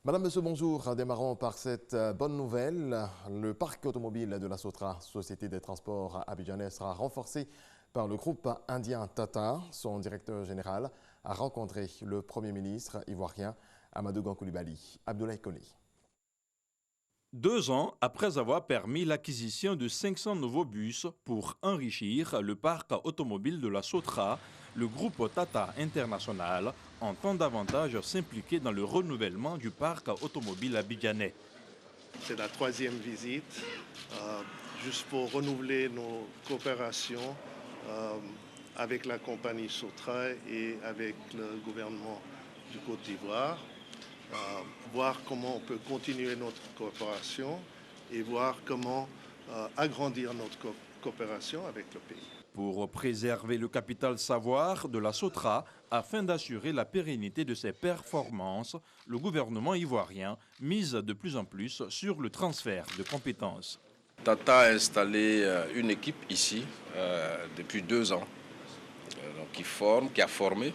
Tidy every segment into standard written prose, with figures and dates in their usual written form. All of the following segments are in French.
Madame, Monsieur, bonjour. Démarrons par cette bonne nouvelle. Le parc automobile de la Sotra, Société des transports abidjanais, sera renforcé par le groupe indien Tata. Son directeur général a rencontré le Premier ministre ivoirien Amadou Koulibaly. Abdoulaye Kone. 2 ans après avoir permis l'acquisition de 500 nouveaux bus pour enrichir le parc automobile de la Sotra, le groupe Tata International entend davantage s'impliquer dans le renouvellement du parc automobile abidjanais. C'est la 3e visite, juste pour renouveler nos coopérations avec la compagnie Sotra et avec le gouvernement du Côte d'Ivoire. Voir comment on peut continuer notre coopération et voir comment agrandir notre coopération avec le pays. Pour préserver le capital savoir de la Sotra, afin d'assurer la pérennité de ses performances, le gouvernement ivoirien mise de plus en plus sur le transfert de compétences. Tata a installé une équipe ici depuis 2 ans, qui a formé,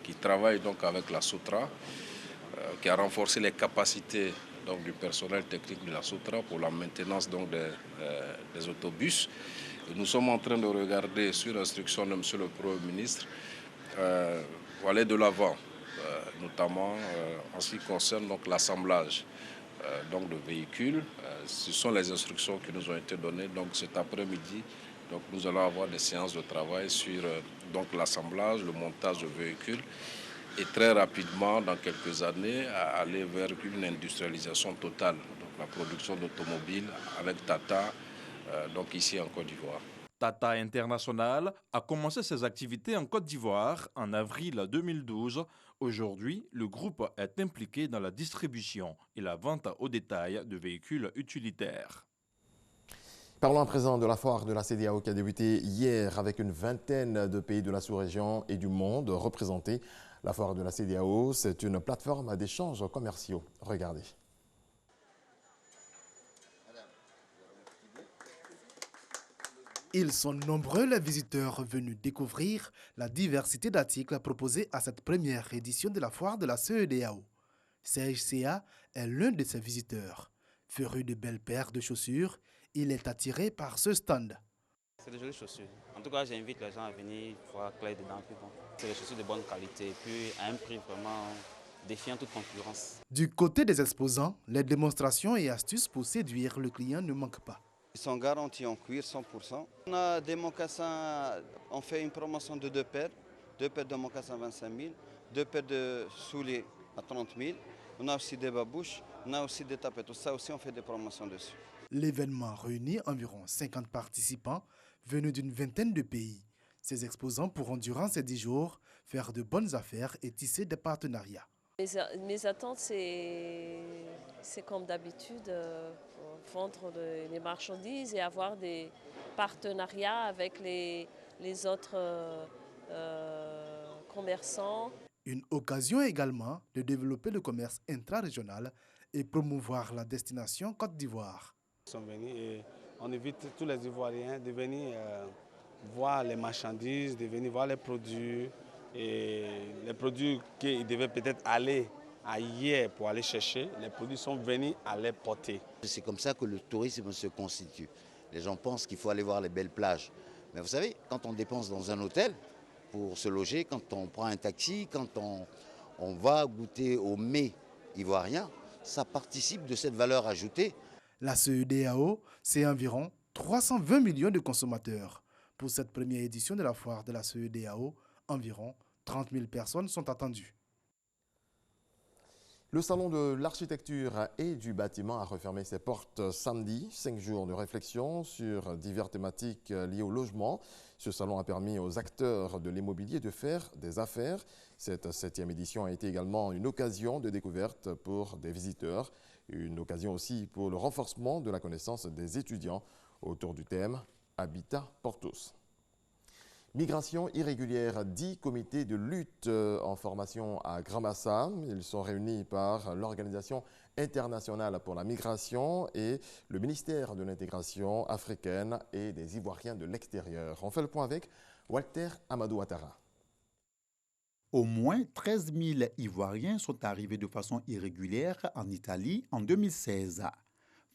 qui travaille donc avec la Sotra, qui a renforcé les capacités donc, du personnel technique de la Sotra pour la maintenance donc, des autobus. Et nous sommes en train de regarder, sur instruction de M. le Premier ministre, pour aller de l'avant, notamment en ce qui concerne l'assemblage de véhicules. Ce sont les instructions qui nous ont été données. Donc cet après-midi, nous allons avoir des séances de travail sur l'assemblage, le montage de véhicules. Et très rapidement, dans quelques années, à aller vers une industrialisation totale, donc la production d'automobiles avec Tata, ici en Côte d'Ivoire. Tata International a commencé ses activités en Côte d'Ivoire en avril 2012. Aujourd'hui, le groupe est impliqué dans la distribution et la vente au détail de véhicules utilitaires. Parlons à présent de la foire de la CEDEAO qui a débuté hier avec une vingtaine de pays de la sous-région et du monde représentés. La foire de la CEDEAO, c'est une plateforme d'échanges commerciaux. Regardez. Ils sont nombreux les visiteurs venus découvrir la diversité d'articles proposés à cette première édition de la foire de la CEDEAO. Serge Sea est l'un de ces visiteurs. Féru de belles paires de chaussures, il est attiré par ce stand. C'est de jolies chaussures. En tout cas, j'invite les gens à venir voir clair dedans. C'est des chaussures de bonne qualité, puis à un prix vraiment défiant toute concurrence. Du côté des exposants, les démonstrations et astuces pour séduire le client ne manquent pas. Ils sont garantis en cuir 100%. On a des mocassins, on fait une promotion de 2 paires. 2 paires de mocassins 25 000, 2 paires de souliers à 30 000. On a aussi des babouches, on a aussi des tapettes. Tout ça aussi, on fait des promotions dessus. L'événement réunit environ 50 participants venus d'une vingtaine de pays. Ces exposants pourront durant ces 10 jours faire de bonnes affaires et tisser des partenariats. Mes attentes, c'est comme d'habitude, vendre les marchandises et avoir des partenariats avec les autres commerçants. Une occasion également de développer le commerce intra-régional et promouvoir la destination Côte d'Ivoire. Nous sommes venus et on invite tous les Ivoiriens de venir voir les marchandises, de venir voir les produits. Et les produits qu'ils devaient peut-être aller ailleurs pour aller chercher, les produits sont venus à les porter. C'est comme ça que le tourisme se constitue. Les gens pensent qu'il faut aller voir les belles plages. Mais vous savez, quand on dépense dans un hôtel pour se loger, quand on prend un taxi, quand on va goûter au mets ivoirien, ça participe de cette valeur ajoutée. La CEDEAO, c'est environ 320 millions de consommateurs. Pour cette première édition de la foire de la CEDEAO, environ 30 000 personnes sont attendues. Le salon de l'architecture et du bâtiment a refermé ses portes samedi. 5 jours de réflexion sur diverses thématiques liées au logement. Ce salon a permis aux acteurs de l'immobilier de faire des affaires. Cette 7e édition a été également une occasion de découverte pour des visiteurs. Une occasion aussi pour le renforcement de la connaissance des étudiants autour du thème « Habitat pour tous ». Migration irrégulière, 10 comités de lutte en formation à Grand-Massa. Ils sont réunis par l'Organisation internationale pour la migration et le ministère de l'intégration africaine et des Ivoiriens de l'extérieur. On fait le point avec Walter Amadou Ouattara. Au moins 13 000 Ivoiriens sont arrivés de façon irrégulière en Italie en 2016.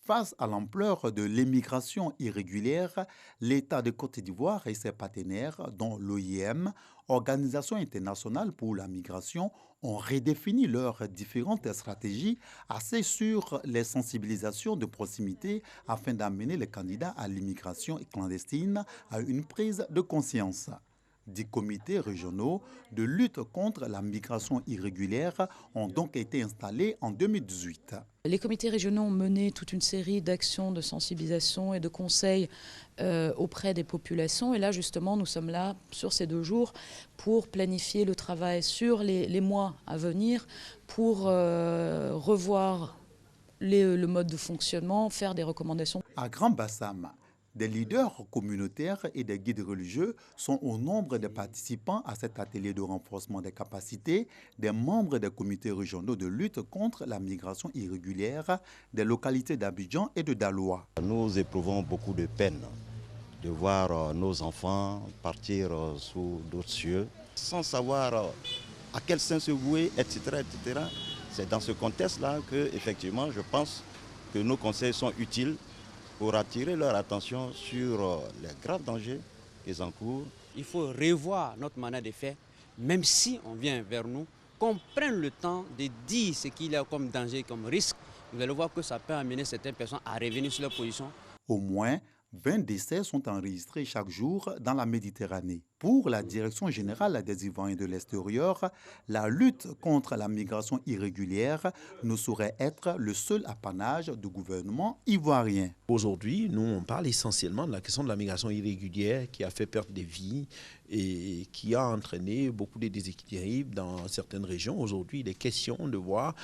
Face à l'ampleur de l'immigration irrégulière, l'État de Côte d'Ivoire et ses partenaires, dont l'OIM, Organisation internationale pour la migration, ont redéfini leurs différentes stratégies axées sur les sensibilisations de proximité afin d'amener les candidats à l'immigration clandestine à une prise de conscience. Des comités régionaux de lutte contre la migration irrégulière ont donc été installés en 2018. Les comités régionaux ont mené toute une série d'actions de sensibilisation et de conseils auprès des populations. Et là, justement, nous sommes là sur ces 2 jours pour planifier le travail sur les mois à venir, pour revoir le mode de fonctionnement, faire des recommandations. À Grand Bassam, des leaders communautaires et des guides religieux sont au nombre des participants à cet atelier de renforcement des capacités des membres des comités régionaux de lutte contre la migration irrégulière des localités d'Abidjan et de Daloa. Nous éprouvons beaucoup de peine de voir nos enfants partir sous d'autres cieux sans savoir à quel sein se vouer, etc., etc. C'est dans ce contexte-là que, effectivement, je pense que nos conseils sont utiles pour attirer leur attention sur les graves dangers qu'ils encourent. Il faut revoir notre manière de faire, même si on vient vers nous, qu'on prenne le temps de dire ce qu'il y a comme danger, comme risque. Vous allez voir que ça peut amener certaines personnes à revenir sur leur position. Au moins 20 décès sont enregistrés chaque jour dans la Méditerranée. Pour la Direction générale des Ivoiriens de l'extérieur, la lutte contre la migration irrégulière ne saurait être le seul apanage du gouvernement ivoirien. Aujourd'hui, nous, on parle essentiellement de la question de la migration irrégulière qui a fait perdre des vies et qui a entraîné beaucoup de déséquilibres dans certaines régions. Aujourd'hui, il est question de voir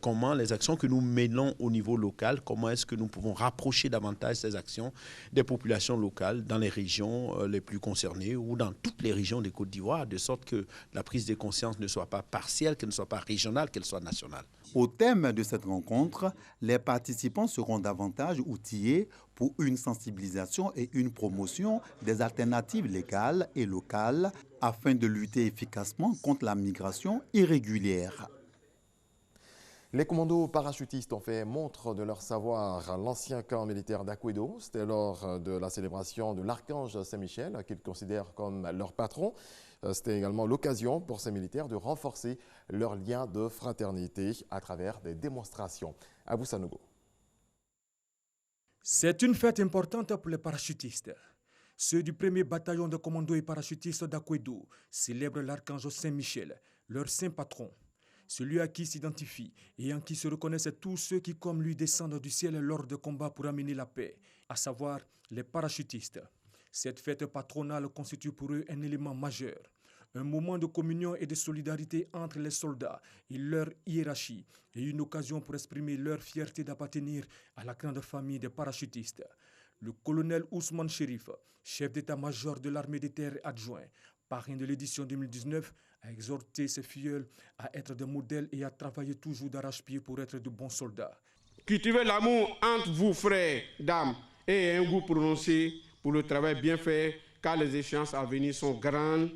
comment les actions que nous menons au niveau local, comment est-ce que nous pouvons rapprocher davantage ces actions des populations locales dans les régions les plus concernées ou dans toutes les régions des Côtes d'Ivoire, de sorte que la prise de conscience ne soit pas partielle, qu'elle ne soit pas régionale, qu'elle soit nationale. Au thème de cette rencontre, les participants seront davantage outillés pour une sensibilisation et une promotion des alternatives légales et locales afin de lutter efficacement contre la migration irrégulière. Les commandos parachutistes ont fait montre de leur savoir. L'ancien camp militaire d'Akwedo, c'était lors de la célébration de l'archange Saint-Michel, qu'ils considèrent comme leur patron. C'était également l'occasion pour ces militaires de renforcer leur lien de fraternité à travers des démonstrations. Abou Sanogo. C'est une fête importante pour les parachutistes. Ceux du 1er bataillon de commandos et parachutistes d'Akwedo célèbrent l'archange Saint-Michel, leur saint patron. Celui à qui s'identifient et en qui se reconnaissent tous ceux qui, comme lui, descendent du ciel lors de combats pour amener la paix, à savoir les parachutistes. Cette fête patronale constitue pour eux un élément majeur, un moment de communion et de solidarité entre les soldats et leur hiérarchie, et une occasion pour exprimer leur fierté d'appartenir à la grande famille des parachutistes. Le colonel Ousmane Chérif, chef d'état-major de l'armée de terre adjoint, parrain de l'édition 2019, a exhorté ses filleuls à être des modèles et à travailler toujours d'arrache-pied pour être de bons soldats. Cultivez l'amour entre vous, frères, dames, et un goût prononcé pour le travail bien fait, car les échéances à venir sont grandes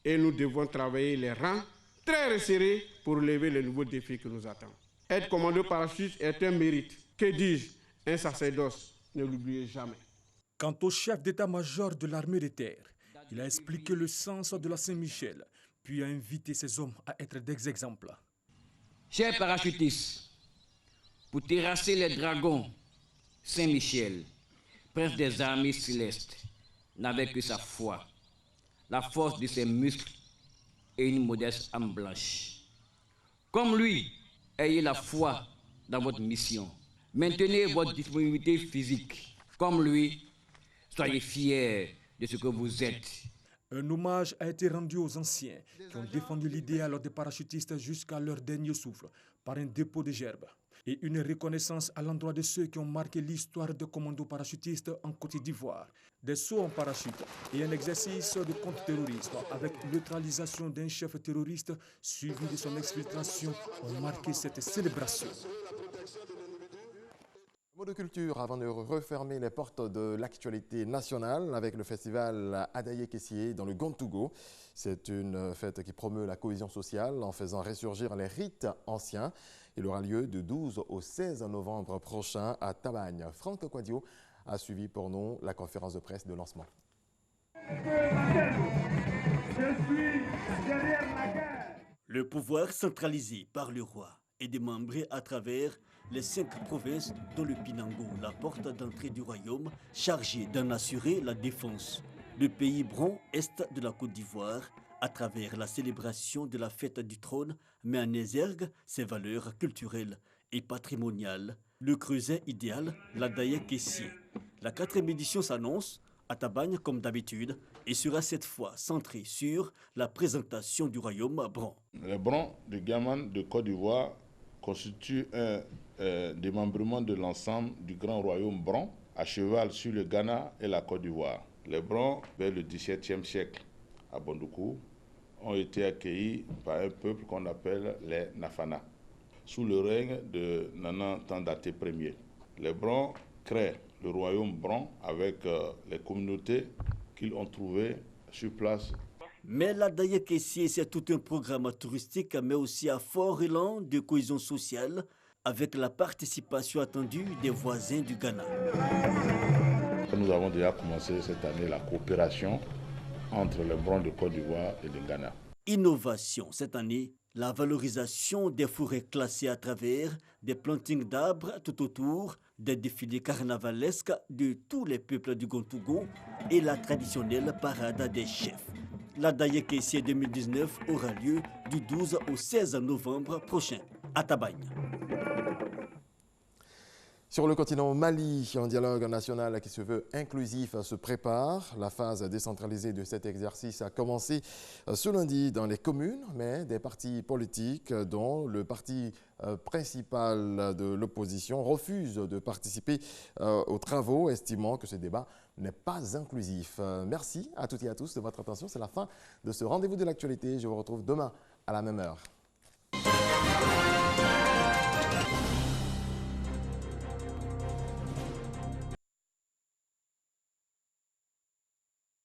et nous devons travailler les rangs très resserrés pour relever les nouveaux défis qui nous attendent. Être commando parachutiste est un mérite. Que dis-je? Un sacerdoce, ne l'oubliez jamais. Quant au chef d'état-major de l'armée de terre, il a expliqué le sens de la Saint-Michel, puis a invité ses hommes à être des exemples. Chers parachutistes, pour terrasser les dragons, Saint-Michel, prince des armées célestes, n'avait que sa foi, la force de ses muscles et une modeste âme blanche. Comme lui, ayez la foi dans votre mission. Maintenez votre disponibilité physique. Comme lui, soyez fiers de ce que vous êtes. Un hommage a été rendu aux anciens qui ont défendu l'idéal des parachutistes jusqu'à leur dernier souffle par un dépôt de gerbes. Et une reconnaissance à l'endroit de ceux qui ont marqué l'histoire des commandos parachutistes en Côte d'Ivoire. Des sauts en parachute et un exercice de contre-terrorisme avec neutralisation d'un chef terroriste suivi de son exfiltration ont marqué cette célébration. Mot de culture avant de refermer les portes de l'actualité nationale avec le festival Adaye Kessié dans le Gontougo. C'est une fête qui promeut la cohésion sociale en faisant ressurgir les rites anciens. Il aura lieu du 12 au 16 novembre prochain à Tabagne. Franck Quadio a suivi pour nous la conférence de presse de lancement. Le pouvoir centralisé par le roi est démembré à travers les 5 provinces dont le Pinango, la porte d'entrée du royaume, chargée d'en assurer la défense. Le pays bron est de la Côte d'Ivoire, à travers la célébration de la fête du trône, met en exergue ses valeurs culturelles et patrimoniales. Le creuset idéal, l'Adaye Kessié. La 4e édition s'annonce à Tabagne comme d'habitude et sera cette fois centrée sur la présentation du royaume bron. Le bron du Gaman de Côte d'Ivoire constitue un démembrement de l'ensemble du grand royaume bron à cheval sur le Ghana et la Côte d'Ivoire. Les brons, vers le XVIIe siècle à Bondoukou, ont été accueillis par un peuple qu'on appelle les Nafana, sous le règne de Nana Tandate Ier. Les brons créent le royaume bron avec les communautés qu'ils ont trouvées sur place. Mais l'Adaye Kessié, c'est tout un programme touristique, mais aussi à fort élan de cohésion sociale, avec la participation attendue des voisins du Ghana. Nous avons déjà commencé cette année la coopération entre les brons de Côte d'Ivoire et le Ghana. Innovation cette année, la valorisation des forêts classées à travers des plantings d'arbres tout autour, des défilés carnavalesques de tous les peuples du Gontougo et la traditionnelle parade des chefs. L'Adaye Kessié 2019 aura lieu du 12 au 16 novembre prochain à Tabagne. Sur le continent Mali, un dialogue national qui se veut inclusif se prépare. La phase décentralisée de cet exercice a commencé ce lundi dans les communes, mais des partis politiques, dont le parti principal de l'opposition, refusent de participer aux travaux, estimant que ce débat n'est pas inclusif. Merci à toutes et à tous de votre attention. C'est la fin de ce rendez-vous de l'actualité. Je vous retrouve demain à la même heure.